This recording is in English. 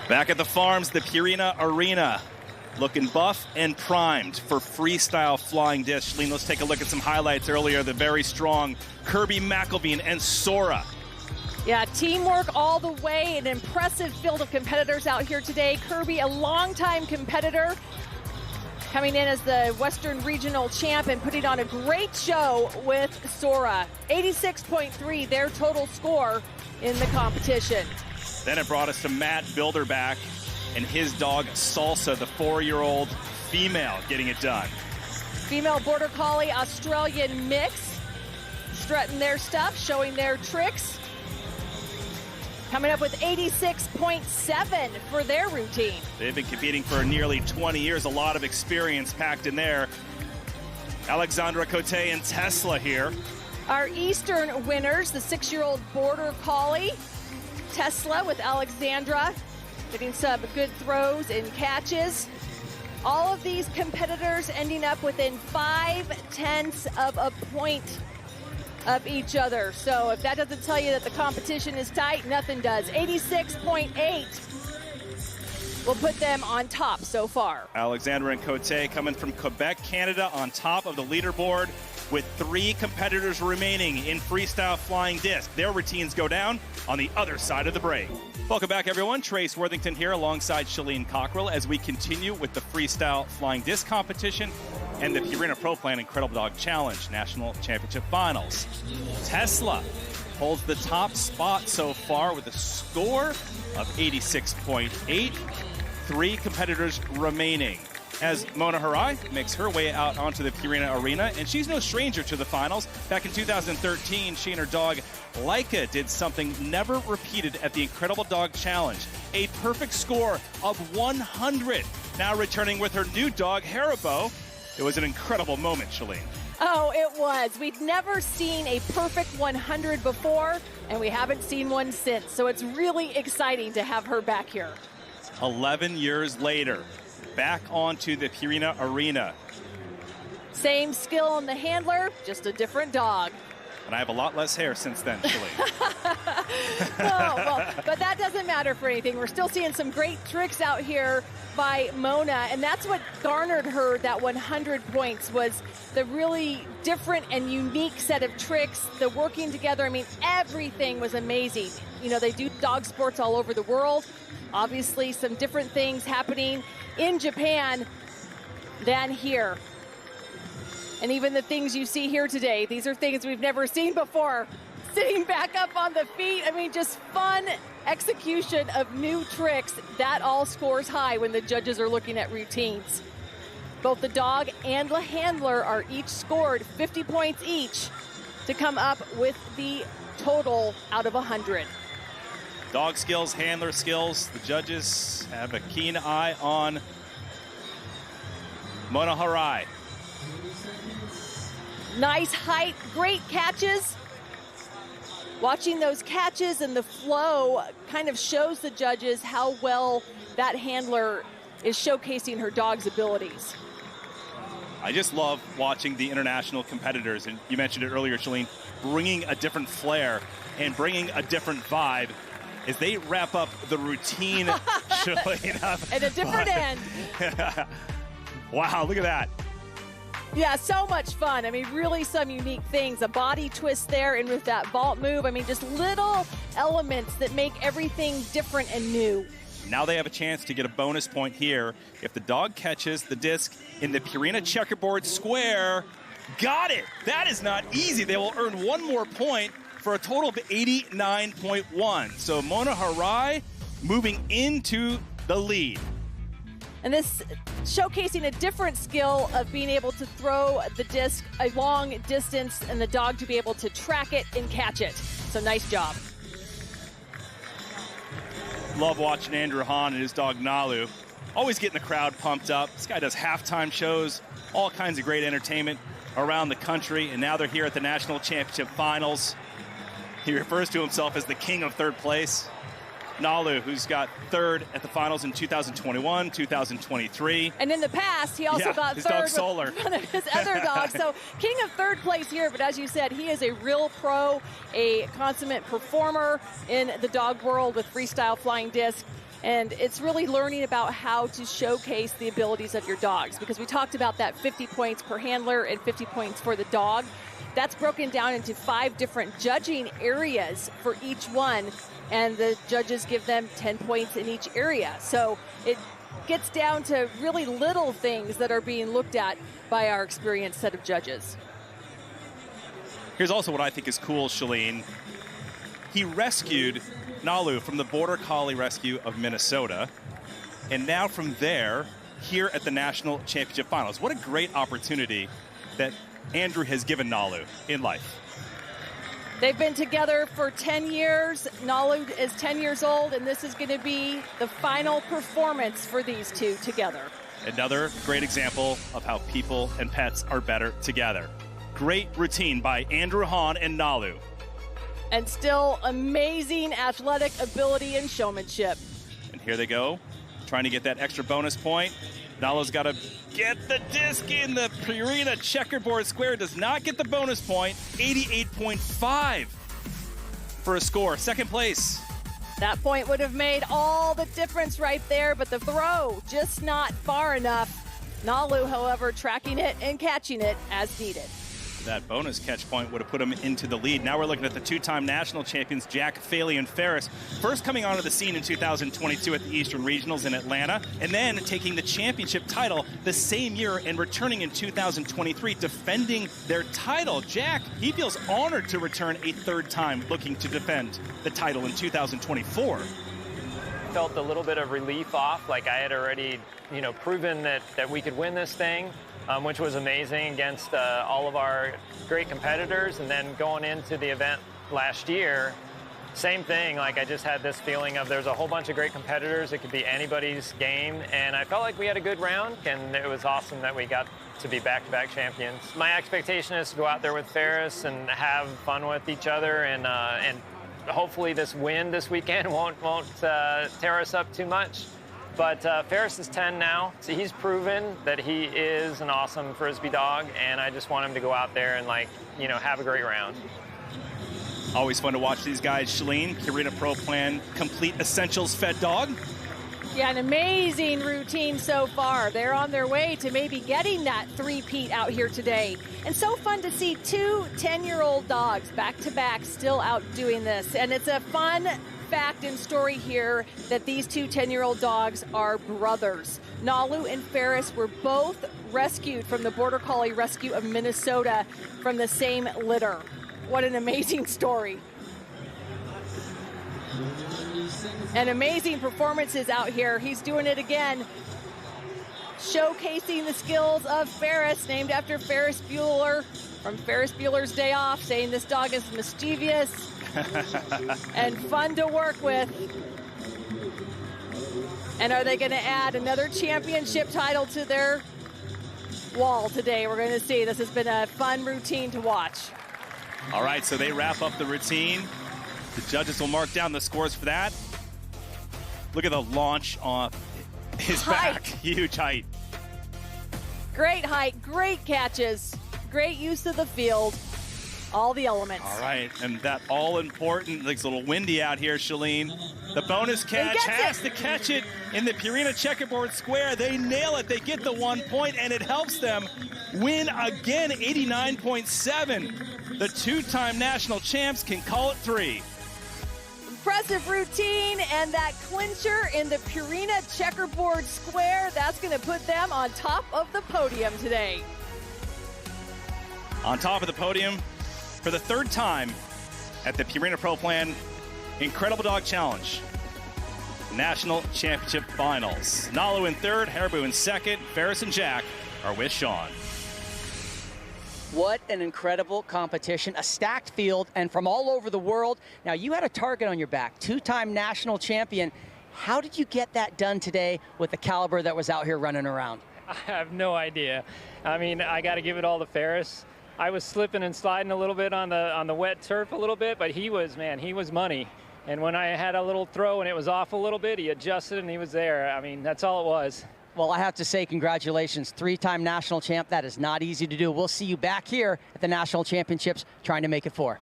Back at the farms, the Purina Arena, looking buff and primed for freestyle flying disc. Shalene, let's take a look at some highlights earlier. The very strong Kirby McElveen and Sora. Yeah, teamwork all the way. An impressive field of competitors out here today. Kirby, a longtime competitor, coming in as the Western Regional Champ and putting on a great show with Sora. 86.3, their total score in the competition. Then it brought us to Matt Bilderback and his dog Salsa, the 4-year-old female, getting it done. Female Border Collie Australian mix, strutting their stuff, showing their tricks. Coming up with 86.7 for their routine. They've been competing for nearly 20 years, a lot of experience packed in there. Alexandra Cote and Tesla here. Our Eastern winners, the 6-year-old Border Collie, Tesla with Alexandra, getting some good throws and catches. All of these competitors ending up within 0.5 of a point of each other. So if that doesn't tell you that the competition is tight, nothing does. 86.8 will put them on top so far. Alexandra and Cote coming from Quebec, Canada, on top of the leaderboard with 3 competitors remaining in freestyle flying disc. Their routines go down on the other side of the break. Welcome back, everyone. Trace Worthington here alongside Shalene Cockrell as we continue with the freestyle flying disc competition and the Purina Pro Plan Incredible Dog Challenge National Championship Finals. Tesla holds the top spot so far with a score of 86.8. 3 competitors remaining as Mona Hirai makes her way out onto the Purina Arena, and she's no stranger to the finals. Back in 2013, she and her dog Laika did something never repeated at the Incredible Dog Challenge, a perfect score of 100. Now returning with her new dog Haribo. It was an incredible moment, Shalene. Oh, it was. We'd never seen a perfect 100 before, and we haven't seen one since. So it's really exciting to have her back here. 11 years later, back onto the Purina Arena. Same skill on the handler, just a different dog. And I have a lot less hair since then, Shalene. well, but that doesn't matter for anything. We're still seeing some great tricks out here by Mona, and that's what garnered her that 100 points, was the really different and unique set of tricks, the working together. I mean, everything was amazing. You know, they do dog sports all over the world. Obviously, some different things happening in Japan than here. And even the things you see here today, these are things we've never seen before. Sitting back up on the feet, I mean, just fun execution of new tricks. That all scores high when the judges are looking at routines. Both the dog and the handler are each scored 50 points each to come up with the total out of 100. Dog skills, handler skills. The judges have a keen eye on Mona Hirai. Nice height, great catches. Watching those catches and the flow kind of shows the judges how well that handler is showcasing her dog's abilities. I just love watching the international competitors, and you mentioned it earlier, Shalene, bringing a different flair and bringing a different vibe as they wrap up the routine, Shalene. At a different end. Wow, look at that. Yeah, so much fun. I mean, really some unique things. A body twist there, and with that vault move, I mean, just little elements that make everything different and new. Now they have a chance to get a bonus point here if the dog catches the disc in the Purina checkerboard square. Got it! That is not easy. They will earn 1 more point for a total of 89.1. So Mona Hirai moving into the lead. And this showcasing a different skill of being able to throw the disc a long distance and the dog to be able to track it and catch it. So nice job. Love watching Andrew Han and his dog Nalu. Always getting the crowd pumped up. This guy does halftime shows, all kinds of great entertainment around the country. And now they're here at the National Championship Finals. He refers to himself as the king of third place. Nalu, who's got 3rd at the finals in 2021, 2023. And in the past, he also got 3rd with one of his other dogs. So king of 3rd place here, but as you said, he is a real pro, a consummate performer in the dog world with freestyle flying disc. And it's really learning about how to showcase the abilities of your dogs, because we talked about that 50 points per handler and 50 points for the dog. That's broken down into 5 different judging areas for each one, and the judges give them 10 points in each area. So it gets down to really little things that are being looked at by our experienced set of judges. Here's also what I think is cool, Shalene. He rescued Nalu from the Border Collie Rescue of Minnesota, and now from there, here at the National Championship Finals. What a great opportunity that Andrew has given Nalu in life. They've been together for 10 years. Nalu is 10 years old, and this is going to be the final performance for these two together. Another great example of how people and pets are better together. Great routine by Andrew, Han, and Nalu. And still amazing athletic ability and showmanship. And here they go, trying to get that extra bonus point. Nalu's got to get the disc in. The Purina checkerboard square does not get the bonus point. 88.5 for a score. Second place. That point would have made all the difference right there, but the throw just not far enough. Nalu, however, tracking it and catching it as needed. That bonus catch point would have put him into the lead. Now we're looking at the 2-time national champions, Jack, Faley, and Ferris. First coming onto the scene in 2022 at the Eastern Regionals in Atlanta, and then taking the championship title the same year and returning in 2023, defending their title. Jack, he feels honored to return a 3rd time, looking to defend the title in 2024. Felt a little bit of relief off, like I had already, proven that we could win this thing. Which was amazing against all of our great competitors. And then going into the event last year, same thing. Like, I just had this feeling of there's a whole bunch of great competitors. It could be anybody's game. And I felt like we had a good round, and it was awesome that we got to be back-to-back champions. My expectation is to go out there with Ferris and have fun with each other, and hopefully this win this weekend won't tear us up too much. But Ferris is 10 now, so he's proven that he is an awesome Frisbee dog, and I just want him to go out there and, have a great round. Always fun to watch these guys. Shalene, Purina Pro Plan Complete Essentials Fed Dog. Yeah, an amazing routine so far. They're on their way to maybe getting that 3-peat out here today. And so fun to see 2 10-year-old dogs back-to-back still out doing this. And it's a fun fact and story here that these 2 10-year-old dogs are brothers. Nalu and Ferris were both rescued from the Border Collie Rescue of Minnesota from the same litter. What an amazing story. And amazing performances out here. He's doing it again, showcasing the skills of Ferris, named after Ferris Bueller from Ferris Bueller's Day Off, saying this dog is mischievous and fun to work with. And are they going to add another championship title to their wall today? We're going to see. This has been a fun routine to watch. All right, so they wrap up the routine. The judges will mark down the scores for that. Look at the launch on his back. Huge height. Great height, great catches, great use of the field. All the elements. All right, and that all-important, it's a little windy out here, Shalene. The bonus catch has to catch it in the Purina checkerboard square. They nail it. They get the 1 point, and it helps them win again, 89.7. The 2-time national champs can call it 3. Impressive routine, and that clincher in the Purina checkerboard square, that's going to put them on top of the podium today. On top of the podium, for the 3rd time at the Purina Pro Plan Incredible Dog Challenge National Championship Finals. Nalu in 3rd, Haribo in 2nd, Ferris and Jack are with Sean. What an incredible competition, a stacked field, and from all over the world. Now, you had a target on your back, 2-time national champion. How did you get that done today with the caliber that was out here running around? I have no idea. I mean, I got to give it all to Ferris. I was slipping and sliding a little bit on the wet turf a little bit, but he was money. And when I had a little throw and it was off a little bit, he adjusted and he was there. I mean, that's all it was. Well, I have to say congratulations, 3-time national champ. That is not easy to do. We'll see you back here at the national championships trying to make it 4.